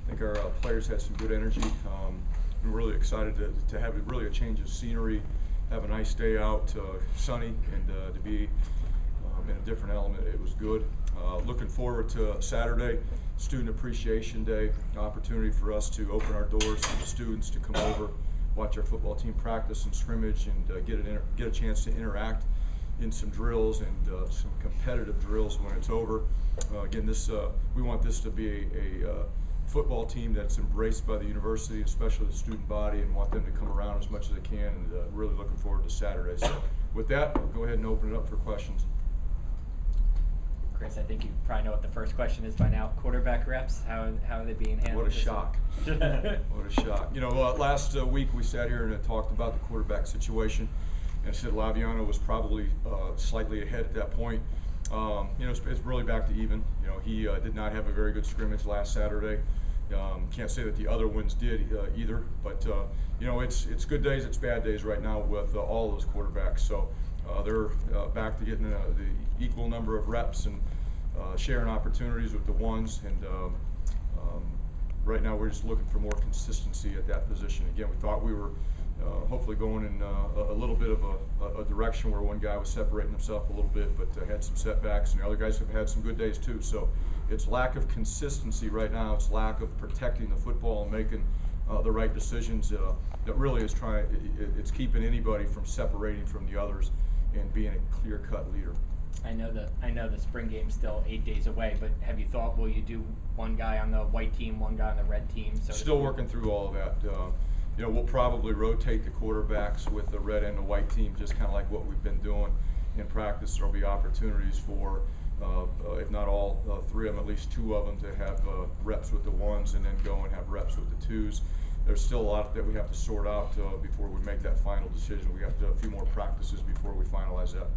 I think our players had some good energy. I'm really excited to have really a change of scenery, have a nice day out, sunny, and to be in a different element. It was good. Looking forward to Saturday, Student Appreciation Day, opportunity for us to open our doors to the students to come over, watch our football team practice and scrimmage, and get a chance to interact in some drills and some competitive drills when it's over. Again, we want this to be a football team that's embraced by the university, especially the student body, and want them to come around as much as they can, and really looking forward to Saturday. So with that, I'll go ahead and open it up for questions. Chris, I think you probably know what the first question is by now. Quarterback reps, how are they being handled? What a shock. What a shock. You know, last week we sat here and talked about the quarterback situation, and said Laviano was probably slightly ahead at that point. You know, it's really back to even. You know, he did not have a very good scrimmage last Saturday. Can't say that the other ones did either, but you know, it's good days, it's bad days right now with all those quarterbacks. So they're back to getting the equal number of reps and sharing opportunities with the ones. And right now we're just looking for more consistency at that position. Again, we thought we were hopefully going in a little bit of a direction where one guy was separating himself a little bit, but had some setbacks, and the other guys have had some good days too. So it's lack of consistency right now. It's lack of protecting the football and making the right decisions that really is it's keeping anybody from separating from the others and being a clear-cut leader. I know the spring game's still 8 days away, but have you thought, will you do one guy on the white team, one guy on the red team? So still working through all of that. You know, we'll probably rotate the quarterbacks with the red and the white team, just kind of like what we've been doing in practice. There'll be opportunities for, if not all three of them, at least two of them to have reps with the ones, and then go and have reps with the twos. There's still a lot that we have to sort out before we make that final decision. We have to do a few more practices before we finalize that.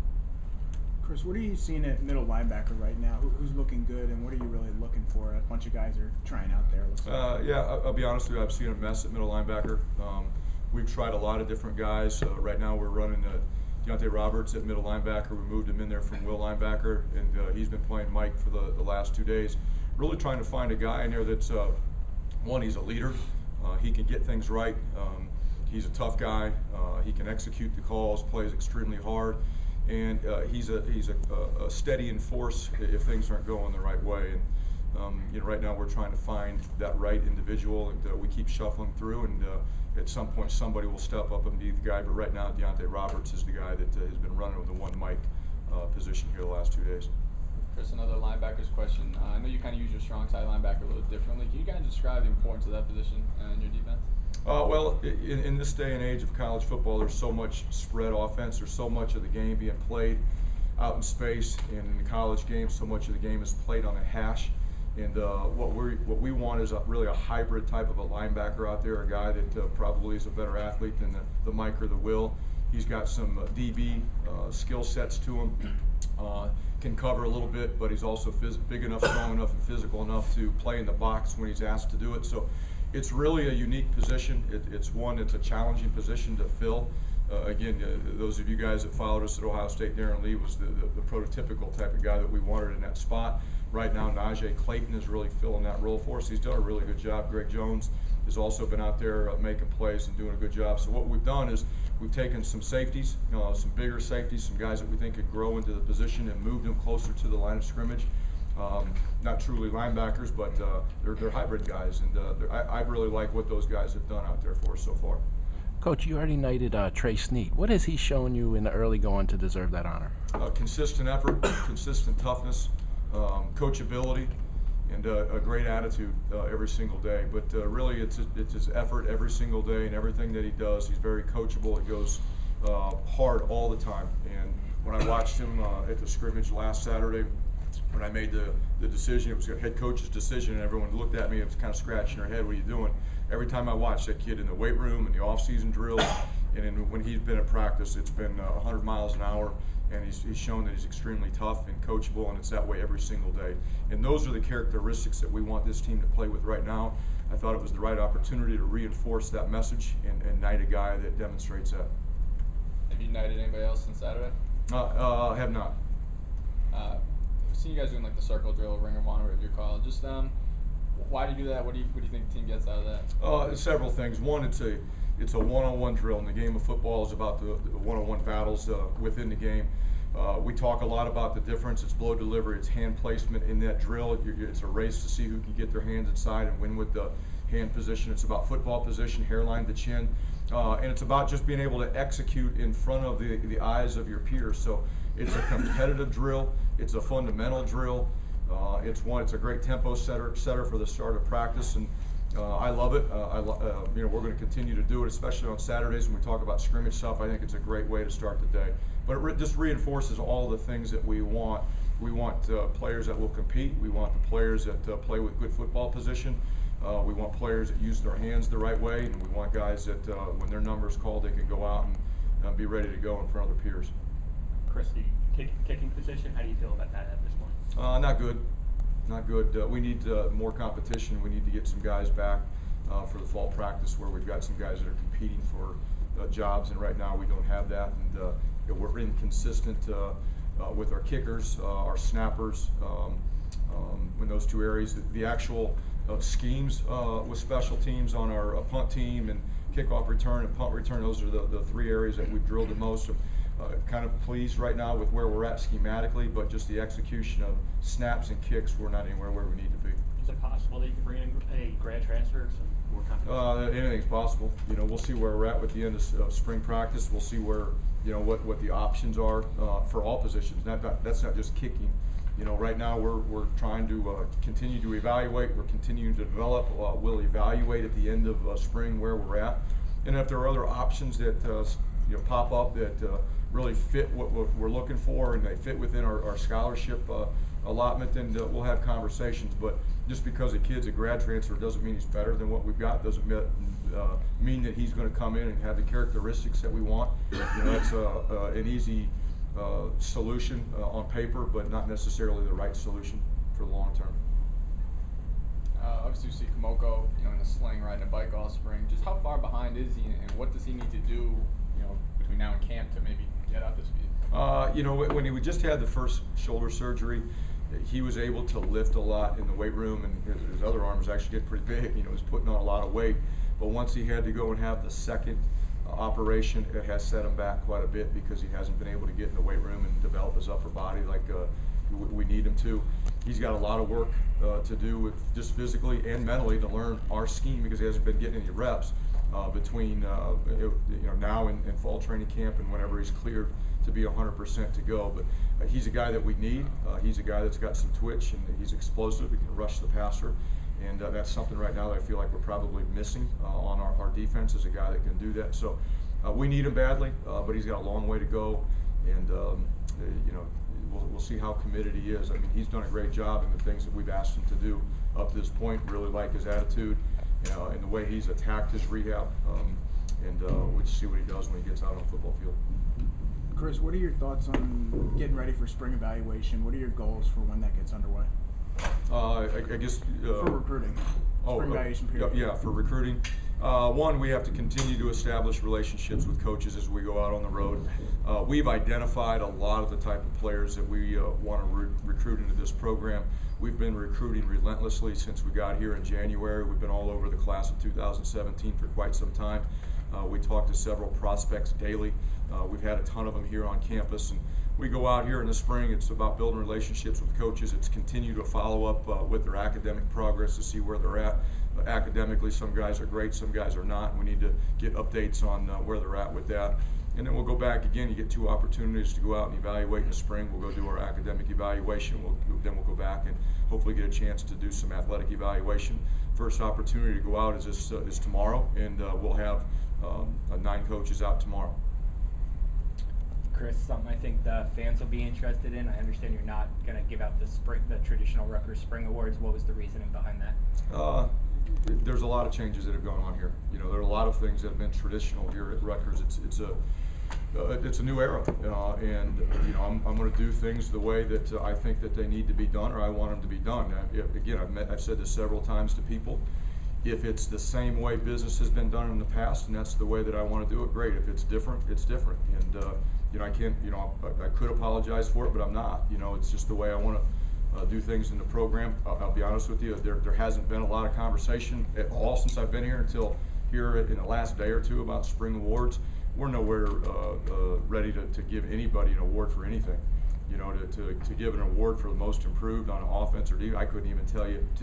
Chris, what are you seeing at middle linebacker right now? Who's looking good, and what are you really looking for? A bunch of guys are trying out there. Looks like. Yeah, I'll be honest with you. I've seen a mess at middle linebacker. We've tried a lot of different guys. Right now we're running Deontay Roberts at middle linebacker. We moved him in there from will linebacker, and he's been playing Mike for the last 2 days. Really trying to find a guy in there that's, one, he's a leader. He can get things right. He's a tough guy. He can execute the calls, plays extremely hard. And he's a steady force if things aren't going the right way. And you know, right now we're trying to find that right individual, and we keep shuffling through. And at some point, somebody will step up and be the guy. But right now, Deontay Roberts is the guy that has been running with the one Mike position here the last 2 days. Chris, another linebacker's question. I know you kind of use your strong side linebacker a little differently. Can you kind of describe the importance of that position in your defense? Well, in this day and age of college football, there's so much spread offense. There's so much of the game being played out in space, and in the college game, so much of the game is played on a hash. And what we want is really a hybrid type of a linebacker out there, a guy that probably is a better athlete than the Mike or the Will. He's got some DB skill sets to him. Can cover a little bit, but he's also big enough, strong enough, and physical enough to play in the box when he's asked to do it. So it's really a unique position. It's a challenging position to fill. Again, those of you guys that followed us at Ohio State, Darren Lee was the prototypical type of guy that we wanted in that spot. Right now, Najee Clayton is really filling that role for us. He's done a really good job. Greg Jones has also been out there making plays and doing a good job. So what we've done is we've taken some safeties, some bigger safeties, some guys that we think could grow into the position, and moved them closer to the line of scrimmage. Not truly linebackers, but they're hybrid guys, and I really like what those guys have done out there for us so far. Coach, you already knighted Trey Snead. What has he shown you in the early going to deserve that honor? Consistent effort, consistent toughness, coachability, and a great attitude every single day. But really, it's his effort every single day, and everything that he does. He's very coachable. He goes hard all the time. And when I watched him at the scrimmage last Saturday, when I made the decision, it was a head coach's decision, and everyone looked at me and was kind of scratching their head, what are you doing? Every time I watch that kid in the weight room, in the off-season drills, and when he's been at practice, it's been 100 miles an hour, and he's shown that he's extremely tough and coachable, and it's that way every single day. And those are the characteristics that we want this team to play with right now. I thought it was the right opportunity to reinforce that message and knight a guy that demonstrates that. Have you knighted anybody else since Saturday? I have not. I've seen you guys doing like the circle drill, Ring of Honor at your college. Just Why do you do that? What do you think the team gets out of that? Several things. One, it's a one-on-one drill, and the game of football is about the one-on-one battles within the game. We talk a lot about the difference. It's blow delivery, it's hand placement in that drill. It's a race to see who can get their hands inside and win with the hand position. It's about football position, hairline to chin. And it's about just being able to execute in front of the eyes of your peers. So it's a competitive drill. It's a fundamental drill. It's a great tempo setter for the start of practice, and I love it. We're going to continue to do it, especially on Saturdays when we talk about scrimmage stuff. I think it's a great way to start the day. But it just reinforces all the things that we want. We want players that will compete. We want the players that play with good football position. We want players that use their hands the right way, and we want guys that when their number is called, they can go out and be ready to go in front of their peers. Chris, the kicking position, how do you feel about that at this point? Not good. Not good. We need more competition. We need to get some guys back for the fall practice where we've got some guys that are competing for jobs, and right now we don't have that. And we're inconsistent with our kickers, our snappers, in those two areas. The actual schemes with special teams on our punt team and kickoff return and punt return, those are the three areas that we've drilled the most. Kind of pleased right now with where we're at schematically, but just the execution of snaps and kicks, we're not anywhere where we need to be. Is it possible that you can bring in a grad transfer, some more competition? Anything's possible. We'll see where we're at with the end of spring practice. We'll see where, what the options are for all positions. That's not just kicking. Right now we're trying to continue to evaluate. We're continuing to develop. We'll evaluate at the end of spring where we're at, and if there are other options that pop up that really fit what we're looking for and they fit within our scholarship allotment, then we'll have conversations. But just because a kid's a grad transfer doesn't mean he's better than what we've got. Doesn't mean that he's going to come in and have the characteristics that we want. That's an easy solution on paper, but not necessarily the right solution for the long term. Obviously, you see Kamoko, in the sling riding a bike all spring. Just how far behind is he, and what does he need to do, between now and camp to maybe get up to speed? When he just had the first shoulder surgery, he was able to lift a lot in the weight room, and his other arm was actually getting pretty big. He was putting on a lot of weight. But once he had to go and have the second operation, it has set him back quite a bit because he hasn't been able to get in the weight room and develop his upper body like we need him to. He's got a lot of work to do with just physically and mentally to learn our scheme because he hasn't been getting any reps between now and fall training camp and whenever he's cleared to be 100% to go. But he's a guy that we need. He's a guy that's got some twitch and he's explosive. He can rush the passer. And that's something right now that I feel like we're probably missing on our defense, is a guy that can do that. So we need him badly, but he's got a long way to go. And we'll see how committed he is. I mean, he's done a great job in the things that we've asked him to do up to this point. Really like his attitude, and the way he's attacked his rehab. We'll just see what he does when he gets out on the football field. Chris, what are your thoughts on getting ready for spring evaluation? What are your goals for when that gets underway? I guess for recruiting. Spring evaluation period. Yeah, for recruiting. One, we have to continue to establish relationships with coaches as we go out on the road. We've identified a lot of the type of players that we want to recruit into this program. We've been recruiting relentlessly since we got here in January. We've been all over the class of 2017 for quite some time. We talk to several prospects daily. We've had a ton of them here on campus, and we go out here in the spring. It's about building relationships with coaches. It's continue to follow up with their academic progress to see where they're at. Academically, some guys are great, some guys are not. We need to get updates on where they're at with that. And then we'll go back again. You get 2 opportunities to go out and evaluate in the spring. We'll go do our academic evaluation. Then we'll go back and hopefully get a chance to do some athletic evaluation. First opportunity to go out is tomorrow, and we'll have 9 coaches out tomorrow. Chris, something I think the fans will be interested in. I understand you're not going to give out the traditional Rutgers Spring Awards. What was the reasoning behind that? There's a lot of changes that have gone on here. There are a lot of things that have been traditional here at Rutgers. It's a new era, and I'm going to do things the way that I think that they need to be done, or I want them to be done. I've said this several times to people. If it's the same way business has been done in the past, and that's the way that I want to do it, great. If it's different, it's different. And I can't, I could apologize for it, but I'm not. It's just the way I want do things in the program. I'll be honest with you, there hasn't been a lot of conversation at all since I've been here until here in the last day or two about spring awards. We're nowhere ready to give anybody an award for anything. You know, to give an award for the most improved on offense or defense, I couldn't even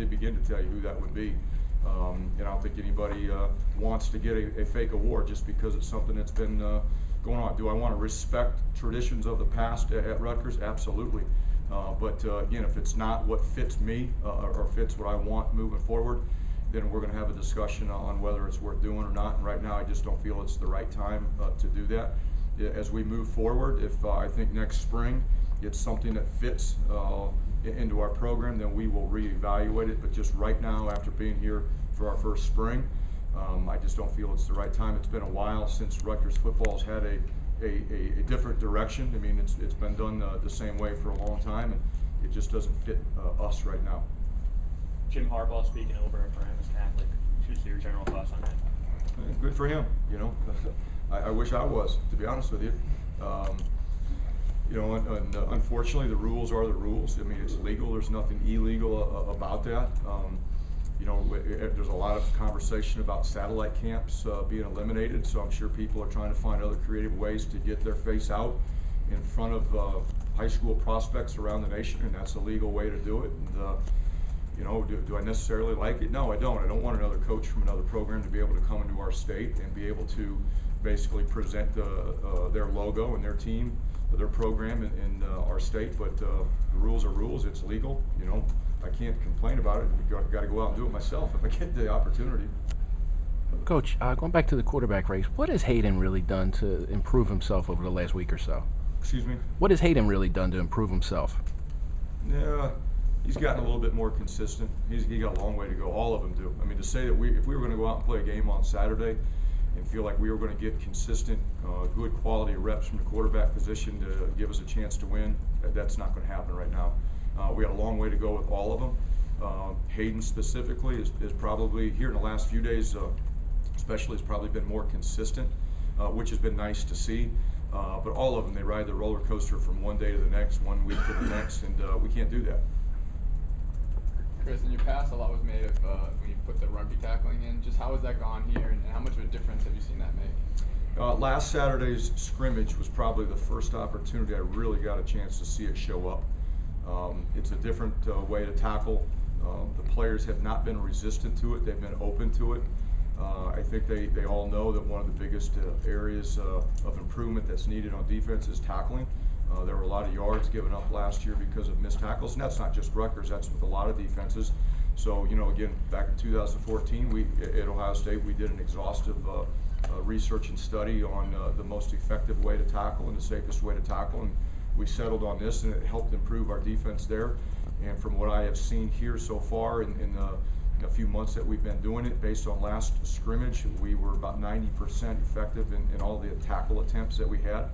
begin to tell you who that would be. And I don't think anybody wants to get a fake award just because it's something that's been going on. Do I want to respect traditions of the past at Rutgers? Absolutely. But again, if it's not what fits me or fits what I want moving forward, then we're going to have a discussion on whether it's worth doing or not. And right now, I just don't feel it's the right time to do that. As we move forward, if I think next spring it's something that fits into our program, then we will reevaluate it. But just right now, after being here for our first spring, I just don't feel it's the right time. It's been a while since Rutgers football's had a different direction. I mean, it's been done the same way for a long time, and it just doesn't fit us right now. Jim Harbaugh speaking over at Paramus Catholic. Just your general thoughts on that? Good for him. You know, I wish I was, to be honest with you. You know, and unfortunately, the rules are the rules. I mean, it's legal. There's nothing illegal about that. You know, there's a lot of conversation about satellite camps being eliminated, so I'm sure people are trying to find other creative ways to get their face out in front of high school prospects around the nation, and that's a legal way to do it. And, you know, do I necessarily like it? No, I don't. I don't want another coach from another program to be able to come into our state and be able to basically present their logo and their team, their program in our state. But the rules are rules. It's legal. You know, I can't complain about it. I've got to go out and do it myself if I get the opportunity. Coach, going back to the quarterback race, what has Hayden really done to improve himself over the last week or so? Excuse me? What has Hayden really done to improve himself? Yeah. He's gotten a little bit more consistent. He got a long way to go. All of them do. I mean, to say that if we were going to go out and play a game on Saturday and feel like we were going to get consistent, good quality reps from the quarterback position to give us a chance to win, that's not going to happen right now. We got a long way to go with all of them. Hayden specifically is probably, here in the last few days especially, has probably been more consistent, which has been nice to see. But all of them, they ride the roller coaster from one day to the next, 1 week to the next, and we can't do that. Chris, in your past, a lot was made of when you put the rugby tackling in. Just how has that gone here, and how much of a difference have you seen that make? Last Saturday's scrimmage was probably the first opportunity I really got a chance to see it show up. It's a different way to tackle. The players have not been resistant to it. They've been open to it. I think they all know that one of the biggest areas of improvement that's needed on defense is tackling. There were a lot of yards given up last year because of missed tackles, and that's not just Rutgers, that's with a lot of defenses. So, you know, again, back in 2014, at Ohio State, we did an exhaustive research and study on the most effective way to tackle and the safest way to tackle, and we settled on this, and it helped improve our defense there. And from what I have seen here so far in a few months that we've been doing it, based on last scrimmage, we were about 90% effective in all the tackle attempts that we had.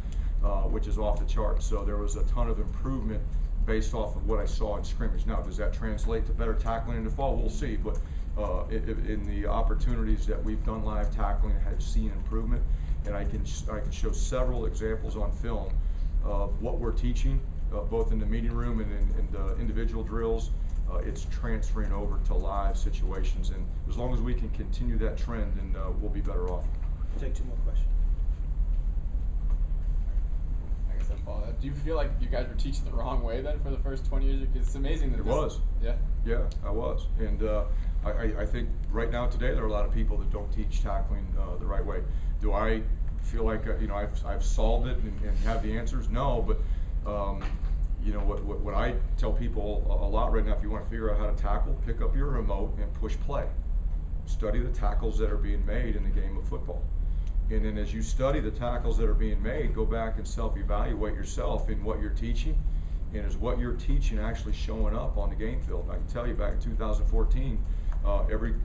Which is off the charts. So there was a ton of improvement based off of what I saw in scrimmage. Now, does that translate to better tackling in the fall? We'll see. But in the opportunities that we've done live tackling, I have seen improvement, and I can show several examples on film of what we're teaching, both in the meeting room and in the individual drills. It's transferring over to live situations, and as long as we can continue that trend, then we'll be better off. We'll take two more questions. Do you feel like you guys were teaching the wrong way then for the first 20 years? Because it's amazing that it was. Yeah. Yeah, I was, and I think right now today there are a lot of people that don't teach tackling the right way. Do I feel like you know I've solved it and have the answers? No, but you know what I tell people a lot right now, if you want to figure out how to tackle, pick up your remote and push play. Study the tackles that are being made in the game of football. And then as you study the tackles that are being made, go back and self-evaluate yourself in what you're teaching, and is what you're teaching actually showing up on the game field. I can tell you back in 2014, every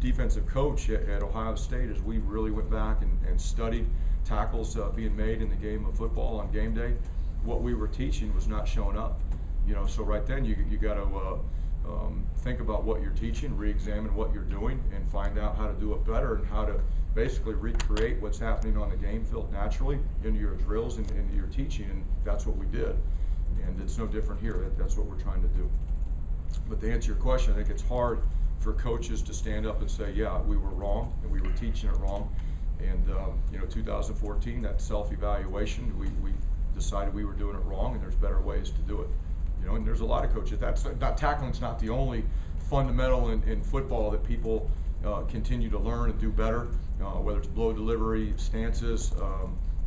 defensive coach at Ohio State, as we really went back and studied tackles being made in the game of football on game day, what we were teaching was not showing up. You know, so right then you got to think about what you're teaching, re-examine what you're doing, and find out how to do it better and how to basically recreate what's happening on the game field naturally into your drills and into your teaching, and that's what we did. And it's no different here. That's what we're trying to do. But to answer your question, I think it's hard for coaches to stand up and say, yeah, we were wrong and we were teaching it wrong. And 2014, that self-evaluation, we decided we were doing it wrong, and there's better ways to do it. And there's a lot of coaches. Tackling's not the only fundamental in football that people continue to learn and do better. Whether it's blow delivery, stances,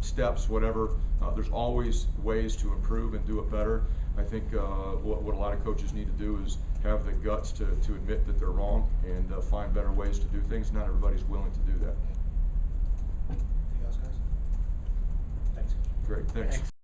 steps, whatever. There's always ways to improve and do it better. I think what a lot of coaches need to do is have the guts to admit that they're wrong and find better ways to do things. Not everybody's willing to do that. Anything else, guys? Thanks. Great, thanks.